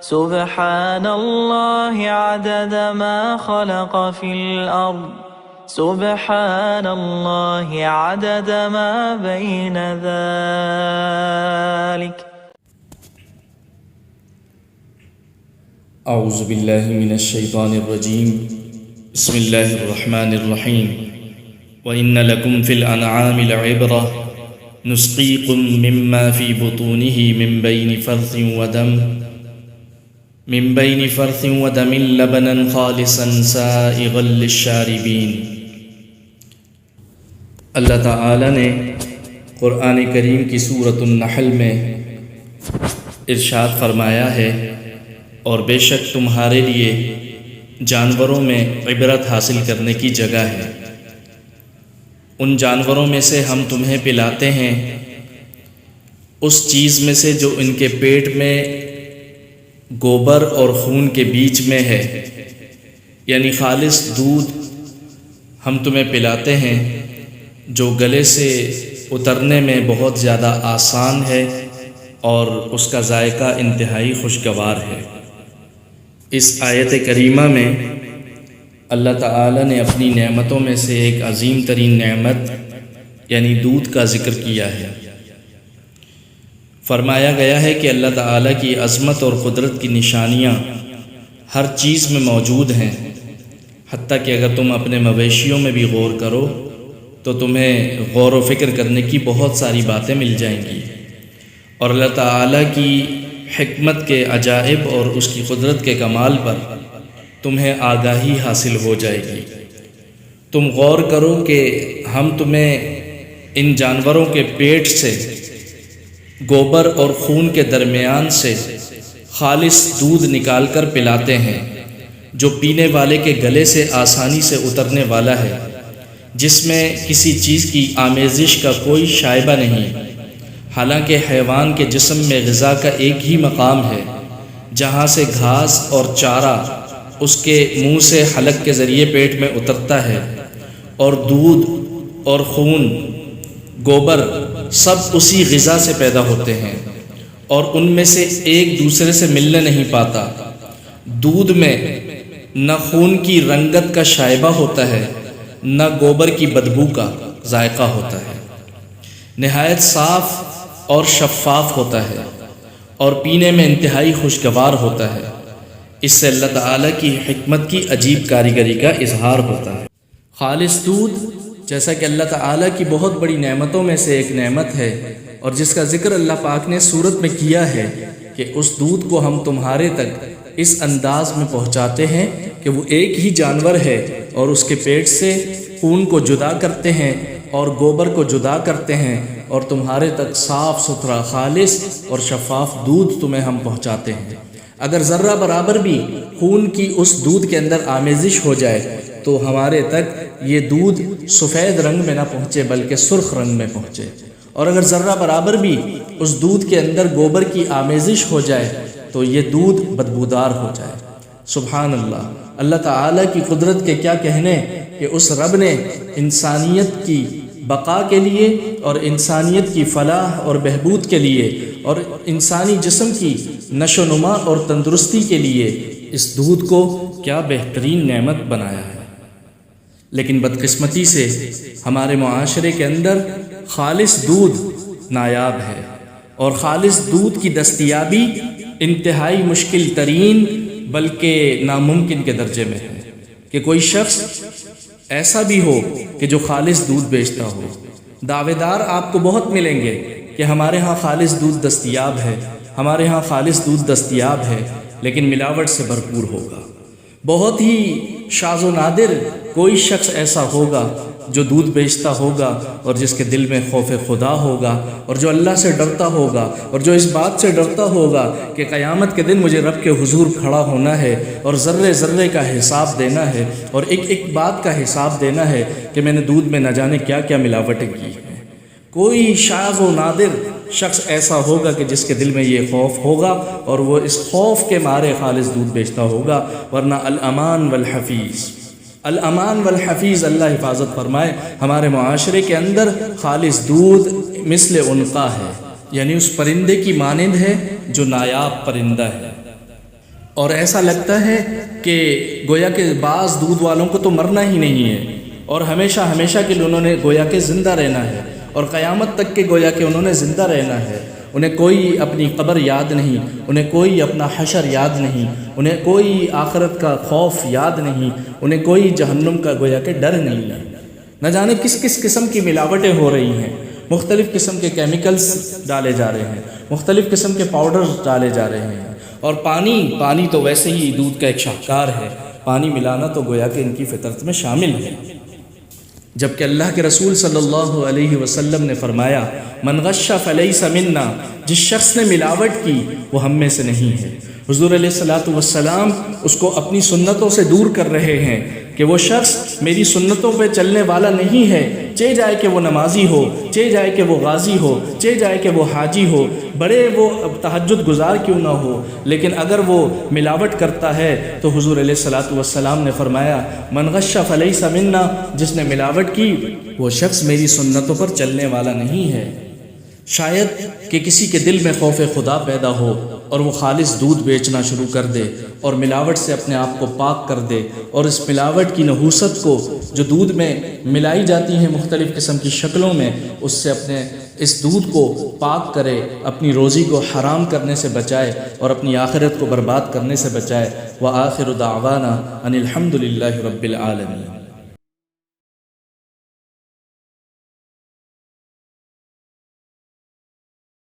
سبحان الله عدد ما خلق في الأرض سبحان الله عدد ما بين ذلك. اعوذ باللہ من الشیطان الرجیم. بسم اللہ الرحمن الرحیم. وَإِنَّ لَكُمْ فِي الْأَنْعَامِ لَعِبْرَةً نُسْقِيكُم مِّمَّا فِي بُطُونِهِ مِن بَيْنِ فَرْثٍ وَدَمٍ لَبَنًا خَالِصًا سَائِغًا لِلشَّارِبِينَ. اللہ تعالی نے قرآن کریم کی سورۃ النحل میں ارشاد فرمایا ہے، اور بے شک تمہارے لیے جانوروں میں عبرت حاصل کرنے کی جگہ ہے. ان جانوروں میں سے ہم تمہیں پلاتے ہیں اس چیز میں سے جو ان کے پیٹ میں گوبر اور خون کے بیچ میں ہے، یعنی خالص دودھ ہم تمہیں پلاتے ہیں جو گلے سے اترنے میں بہت زیادہ آسان ہے اور اس کا ذائقہ انتہائی خوشگوار ہے. اس آیت کریمہ میں اللہ تعالی نے اپنی نعمتوں میں سے ایک عظیم ترین نعمت یعنی دودھ کا ذکر کیا ہے. فرمایا گیا ہے کہ اللہ تعالی کی عظمت اور قدرت کی نشانیاں ہر چیز میں موجود ہیں، حتیٰ کہ اگر تم اپنے مویشیوں میں بھی غور کرو تو تمہیں غور و فکر کرنے کی بہت ساری باتیں مل جائیں گی، اور اللہ تعالی کی حکمت کے عجائب اور اس کی قدرت کے کمال پر تمہیں آگاہی حاصل ہو جائے گی. تم غور کرو کہ ہم تمہیں ان جانوروں کے پیٹ سے گوبر اور خون کے درمیان سے خالص دودھ نکال کر پلاتے ہیں جو پینے والے کے گلے سے آسانی سے اترنے والا ہے، جس میں کسی چیز کی آمیزش کا کوئی شائبہ نہیں. حالانکہ حیوان کے جسم میں غذا کا ایک ہی مقام ہے جہاں سے گھاس اور چارہ اس کے منہ سے حلق کے ذریعے پیٹ میں اترتا ہے، اور دودھ اور خون گوبر سب اسی غذا سے پیدا ہوتے ہیں، اور ان میں سے ایک دوسرے سے ملنے نہیں پاتا. دودھ میں نہ خون کی رنگت کا شائبہ ہوتا ہے نہ گوبر کی بدبو کا ذائقہ ہوتا ہے. نہایت صاف اور شفاف ہوتا ہے اور پینے میں انتہائی خوشگوار ہوتا ہے. اس سے اللہ تعالی کی حکمت کی عجیب کاریگری کا اظہار ہوتا ہے. خالص دودھ جیسا کہ اللہ تعالی کی بہت بڑی نعمتوں میں سے ایک نعمت ہے، اور جس کا ذکر اللہ پاک نے سورت میں کیا ہے کہ اس دودھ کو ہم تمہارے تک اس انداز میں پہنچاتے ہیں کہ وہ ایک ہی جانور ہے اور اس کے پیٹ سے خون کو جدا کرتے ہیں اور گوبر کو جدا کرتے ہیں، اور تمہارے تک صاف ستھرا خالص اور شفاف دودھ تمہیں ہم پہنچاتے ہیں. اگر ذرہ برابر بھی خون کی اس دودھ کے اندر آمیزش ہو جائے تو ہمارے تک یہ دودھ سفید رنگ میں نہ پہنچے بلکہ سرخ رنگ میں پہنچے، اور اگر ذرہ برابر بھی اس دودھ کے اندر گوبر کی آمیزش ہو جائے تو یہ دودھ بدبودار ہو جائے. سبحان اللہ. اللہ تعالی کی قدرت کے کیا کہنے کہ اس رب نے انسانیت کی بقا کے لیے اور انسانیت کی فلاح اور بہبود کے لیے اور انسانی جسم کی نشو و نما اور تندرستی کے لیے اس دودھ کو کیا بہترین نعمت بنایا ہے. لیکن بدقسمتی سے ہمارے معاشرے کے اندر خالص دودھ نایاب ہے، اور خالص دودھ کی دستیابی انتہائی مشکل ترین بلکہ ناممکن کے درجے میں ہے کہ کوئی شخص ایسا بھی ہو کہ جو خالص دودھ بیچتا ہو. دعوے دار آپ کو بہت ملیں گے کہ ہمارے ہاں خالص دودھ دستیاب ہے، ہمارے ہاں خالص دودھ دستیاب ہے، لیکن ملاوٹ سے بھرپور ہوگا. بہت ہی شاذ و نادر کوئی شخص ایسا ہوگا جو دودھ بیچتا ہوگا اور جس کے دل میں خوف خدا ہوگا اور جو اللہ سے ڈرتا ہوگا اور جو اس بات سے ڈرتا ہوگا کہ قیامت کے دن مجھے رب کے حضور کھڑا ہونا ہے اور ذرے ذرے کا حساب دینا ہے اور ایک ایک بات کا حساب دینا ہے کہ میں نے دودھ میں نہ جانے کیا کیا ملاوٹیں کی ہیں. کوئی شاذ و نادر شخص ایسا ہوگا کہ جس کے دل میں یہ خوف ہوگا اور وہ اس خوف کے مارے خالص دودھ بیچتا ہوگا، ورنہ الامان والحفیظ الامان والحفیظ اللہ حفاظت فرمائے. ہمارے معاشرے کے اندر خالص دودھ مثل عنقا ہے، یعنی اس پرندے کی مانند ہے جو نایاب پرندہ ہے. اور ایسا لگتا ہے کہ گویا کہ بعض دودھ والوں کو تو مرنا ہی نہیں ہے اور ہمیشہ ہمیشہ کے لیے انہوں نے گویا کہ زندہ رہنا ہے اور قیامت تک کے گویا کہ انہوں نے زندہ رہنا ہے. انہیں کوئی اپنی قبر یاد نہیں، انہیں کوئی اپنا حشر یاد نہیں، انہیں کوئی آخرت کا خوف یاد نہیں، انہیں کوئی جہنم کا گویا کہ ڈر نہیں ہے. نہ جانے کس کس قسم کی ملاوٹیں ہو رہی ہیں، مختلف قسم کے کیمیکلز ڈالے جا رہے ہیں، مختلف قسم کے پاؤڈرز ڈالے جا رہے ہیں. اور پانی تو ویسے ہی دودھ کا ایک شاہکار ہے، پانی ملانا تو گویا کہ ان کی فطرت میں شامل ہے. جبکہ اللہ کے رسول صلی اللہ علیہ وسلم نے فرمایا من غش فلیس منا، جس شخص نے ملاوٹ کی وہ ہم میں سے نہیں ہے. حضور علیہ الصلاۃ والسلام اس کو اپنی سنتوں سے دور کر رہے ہیں کہ وہ شخص میری سنتوں پہ چلنے والا نہیں ہے، چاہے جائے کہ وہ نمازی ہو، چاہے جائے کہ وہ غازی ہو، چاہے جائے کہ وہ حاجی ہو، بڑے وہ تہجد گزار کیوں نہ ہو، لیکن اگر وہ ملاوٹ کرتا ہے تو حضور علیہ الصلاۃ والسلام نے فرمایا من غش فلیس منا، جس نے ملاوٹ کی وہ شخص میری سنتوں پر چلنے والا نہیں ہے. شاید کہ کسی کے دل میں خوف خدا پیدا ہو اور وہ خالص دودھ بیچنا شروع کر دے اور ملاوٹ سے اپنے آپ کو پاک کر دے، اور اس ملاوٹ کی نحوست کو جو دودھ میں ملائی جاتی ہیں مختلف قسم کی شکلوں میں، اس سے اپنے اس دودھ کو پاک کرے، اپنی روزی کو حرام کرنے سے بچائے اور اپنی آخرت کو برباد کرنے سے بچائے. وآخر دعوانا ان الحمد للہ رب العالمین.